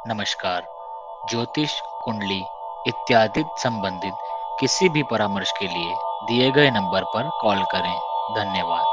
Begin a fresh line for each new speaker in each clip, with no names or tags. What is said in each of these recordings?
नमस्कार। ज्योतिष, कुंडली इत्यादि संबंधित किसी भी परामर्श के लिए दिए गए नंबर पर कॉल करें। धन्यवाद।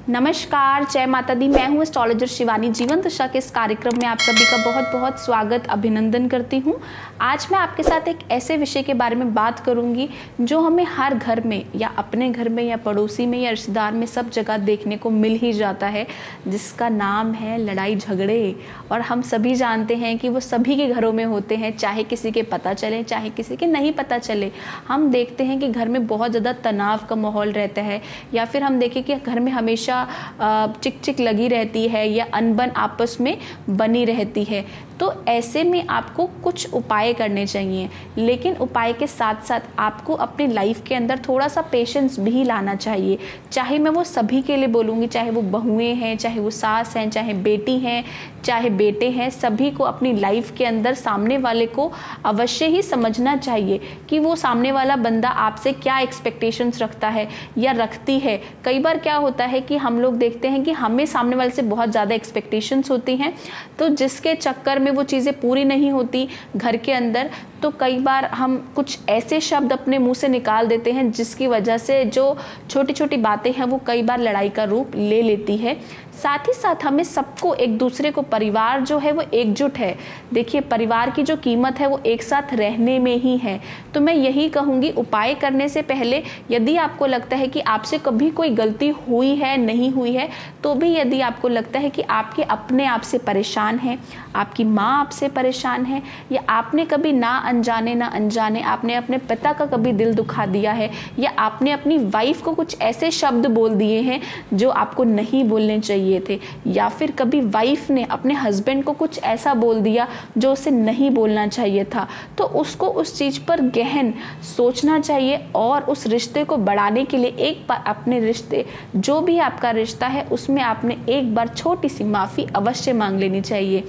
नमस्कार, जय माता दी। मैं हूँ एस्ट्रोलॉजर शिवानी। जीवन दशा के इस कार्यक्रम में आप सभी का बहुत बहुत स्वागत, अभिनंदन करती हूँ। आज मैं आपके साथ एक ऐसे विषय के बारे में बात करूँगी जो हमें हर घर में या अपने घर में या पड़ोसी में या रिश्तेदार में सब जगह देखने को मिल ही जाता है, जिसका नाम है लड़ाई झगड़े। और हम सभी जानते हैं कि वो सभी के घरों में होते हैं, चाहे किसी के पता चले चाहे किसी के नहीं पता चले। हम देखते हैं कि घर में बहुत ज़्यादा तनाव का माहौल रहता है, या फिर हम देखें कि घर में हमेशा चिक चिक लगी रहती है या अनबन आपस में बनी रहती है। तो ऐसे में आपको कुछ उपाय करने चाहिए, लेकिन उपाय के साथ साथ आपको अपनी लाइफ के अंदर थोड़ा सा पेशेंस भी लाना चाहिए। चाहे मैं वो सभी के लिए बोलूँगी, चाहे वो बहुएं हैं, चाहे वो सास हैं, चाहे बेटी हैं, चाहे बेटे हैं, सभी को अपनी लाइफ के अंदर सामने वाले को अवश्य ही समझना चाहिए कि वो सामने वाला बंदा आपसे क्या एक्सपेक्टेशंस रखता है या रखती है। कई बार क्या होता है कि हम लोग देखते हैं कि हमें सामने वाले से बहुत ज़्यादा एक्सपेक्टेशंस होती हैं, तो जिसके चक्कर में वो चीज़ें पूरी नहीं होती घर के अंदर, तो कई बार हम कुछ ऐसे शब्द अपने मुंह से निकाल देते हैं जिसकी वजह से जो छोटी छोटी बातें हैं वो कई बार लड़ाई का रूप ले लेती है। साथ ही साथ हमें सबको एक दूसरे को, परिवार जो है वो एकजुट है। देखिए, परिवार की जो कीमत है वो एक साथ रहने में ही है। तो मैं यही कहूँगी, उपाय करने से पहले यदि आपको लगता है कि आपसे कभी कोई गलती हुई है, नहीं हुई है, तो भी यदि आपको लगता है कि आपके अपने आप से परेशान हैं, आपकी माँ आपसे परेशान है, या आपने कभी ना अनजाने आपने अपने पिता का कभी दिल दुखा दिया है, या आपने अपनी वाइफ को कुछ ऐसे शब्द बोल दिए हैं जो आपको नहीं बोलने चाहिए थे, या फिर कभी वाइफ ने अपने हस्बैंड को कुछ ऐसा बोल दिया जो उसे नहीं बोलना चाहिए था, तो उसको उस चीज़ पर गहन सोचना चाहिए और उस रिश्ते को बढ़ाने के लिए एक बार अपने रिश्ते, जो भी आपका रिश्ता है, उसमें आपने एक बार छोटी सी माफ़ी अवश्य मांग लेनी चाहिए।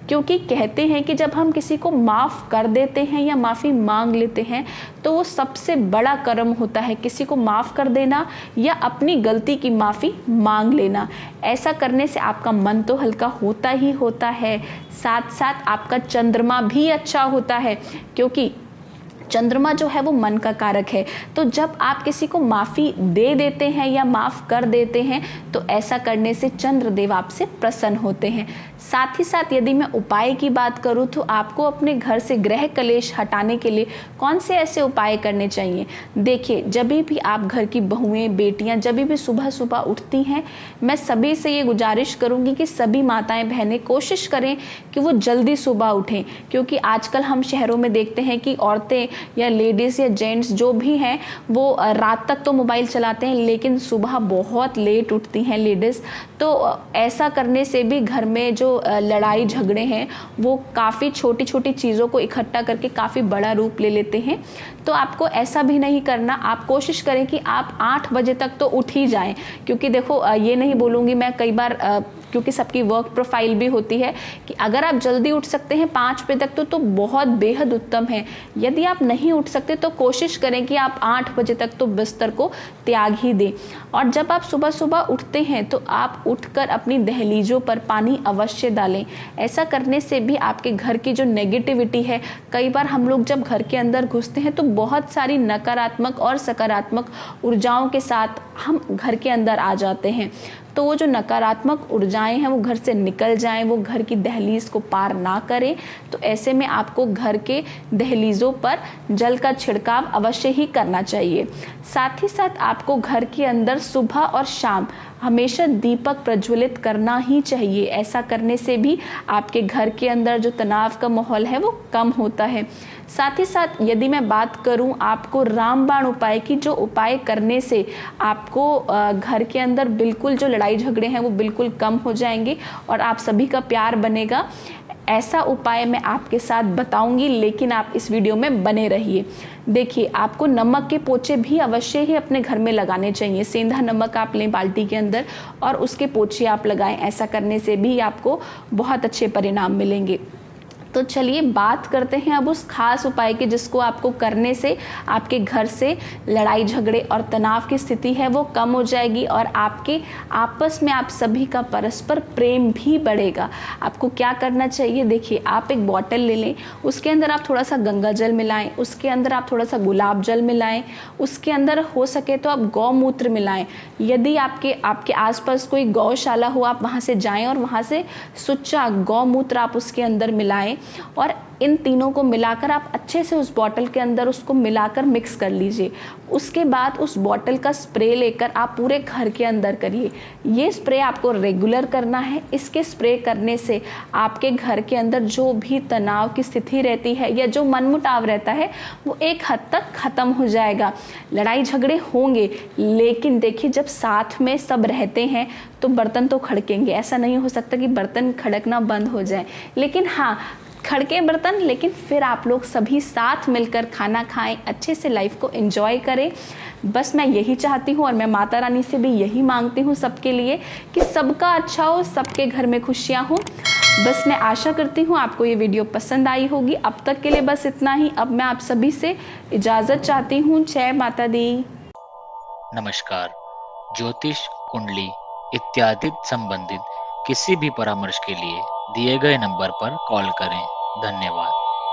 क्योंकि कहते हैं कि जब हम किसी को माफ़ कर देते हैं या माफ़ी मांग लेते हैं तो वो सबसे बड़ा कर्म होता है, किसी को माफ़ कर देना या अपनी गलती की माफ़ी मांग लेना। ऐसा करने से आपका मन तो हल्का होता ही होता है, साथ साथ आपका चंद्रमा भी अच्छा होता है, क्योंकि चंद्रमा जो है वो मन का कारक है। तो जब आप किसी को माफ़ी दे देते हैं या माफ़ कर देते हैं तो ऐसा करने से चंद्रदेव आपसे प्रसन्न होते हैं। साथ ही साथ यदि मैं उपाय की बात करूं तो आपको अपने घर से ग्रह कलेश हटाने के लिए कौन से ऐसे उपाय करने चाहिए। देखिए, जब भी आप घर की बहुएं, बेटियां जब भी सुबह सुबह उठती हैं, मैं सभी से ये गुजारिश करूंगी कि सभी माताएं बहनें कोशिश करें कि वो जल्दी सुबह उठें, क्योंकि आजकल हम शहरों में देखते हैं कि औरतें या लेडीज़ या जेंट्स जो भी हैं वो रात तक तो मोबाइल चलाते हैं, लेकिन सुबह बहुत लेट उठती हैं लेडीज़। तो ऐसा करने से भी घर में जो लड़ाई झगड़े हैं वो काफ़ी छोटी छोटी चीज़ों को इकट्ठा करके काफ़ी बड़ा रूप ले लेते हैं। तो आपको ऐसा भी नहीं करना। आप कोशिश करें कि आप 8 बजे तक तो उठ ही जाएं, क्योंकि देखो, ये नहीं बोलूँगी मैं, कई बार क्योंकि सबकी वर्क प्रोफाइल भी होती है कि अगर आप जल्दी उठ सकते हैं 5 बजे तक तो बहुत बेहद उत्तम है। यदि आप नहीं उठ सकते तो कोशिश करें कि आप 8 बजे तक तो बिस्तर को त्याग ही दें। और जब आप सुबह सुबह उठते हैं तो आप उठकर अपनी दहलीजों पर पानी अवश्य डालें। ऐसा करने से भी आपके घर की जो नेगेटिविटी है, कई बार हम लोग जब घर के अंदर घुसते हैं तो बहुत सारी नकारात्मक और सकारात्मक ऊर्जाओं के साथ हम घर के अंदर आ जाते हैं। तो वो जो नकारात्मक ऊर्जाएं हैं वो घर से निकल जाएं, वो घर की दहलीज को पार ना करें। तो ऐसे में आपको घर के दहलीजों पर जल का छिड़काव अवश्य ही करना चाहिए। साथ ही साथ आपको घर के अंदर सुबह और शाम हमेशा दीपक प्रज्वलित करना ही चाहिए। ऐसा करने से भी आपके घर के अंदर जो तनाव का माहौल है वो कम होता है। साथ ही साथ यदि मैं बात करूं आपको रामबाण उपाय की, जो उपाय करने से आपको घर के अंदर बिल्कुल जो लड़ाई झगड़े हैं वो बिल्कुल कम हो जाएंगे और आप सभी का प्यार बनेगा, ऐसा उपाय मैं आपके साथ बताऊंगी, लेकिन आप इस वीडियो में बने रहिए। देखिए, आपको नमक के पोछे भी अवश्य ही अपने घर में लगाने चाहिए। सेंधा नमक आप लें बाल्टी के अंदर और उसके पोछे आप लगाएं। ऐसा करने से भी आपको बहुत अच्छे परिणाम मिलेंगे। तो चलिए बात करते हैं अब उस खास उपाय की जिसको आपको करने से आपके घर से लड़ाई झगड़े और तनाव की स्थिति है वो कम हो जाएगी और आपके आपस में आप सभी का परस्पर प्रेम भी बढ़ेगा। आपको क्या करना चाहिए, देखिए आप एक बॉटल ले लें, उसके अंदर आप थोड़ा सा गंगा जल मिलाएं, उसके अंदर आप थोड़ा सा गुलाब जल मिलाएं, उसके अंदर हो सके तो आप गौमूत्र मिलाएं। यदि आपके आसपास कोई गौशाला हो आप वहाँ से जाएं और वहाँ से सुच्चा गौमूत्र आप उसके अंदर मिलाएं और इन तीनों को मिलाकर आप अच्छे से उस बॉटल के अंदर उसको मिलाकर मिक्स कर लीजिए। उसके बाद उस बॉटल का स्प्रे लेकर आप पूरे घर के अंदर करिए। ये स्प्रे आपको रेगुलर करना है। इसके स्प्रे करने से आपके घर के अंदर जो भी तनाव की स्थिति रहती है या जो मनमुटाव रहता है वो एक हद तक खत्म हो जाएगा। लड़ाई झगड़े होंगे लेकिन देखिए जब साथ में सब रहते हैं तो बर्तन तो खड़केंगे। ऐसा नहीं हो सकता कि बर्तन खड़कना बंद हो जाए, लेकिन हाँ खड़के बर्तन, लेकिन फिर आप लोग सभी साथ मिलकर खाना खाएं, अच्छे से लाइफ को एंजॉय करें। बस मैं यही चाहती हूँ और मैं माता रानी से भी यही मांगती हूँ सबके लिए कि सबका अच्छा हो, सबके घर में खुशियाँ हो। बस मैं आशा करती हूँ आपको ये वीडियो पसंद आई होगी। अब तक के लिए बस इतना ही। अब मैं आप सभी से इजाज़त चाहती हूँ। जय माता दी।
नमस्कार। ज्योतिष, कुंडली इत्यादि संबंधित किसी भी परामर्श के लिए दिए गए नंबर पर कॉल करें। धन्यवाद।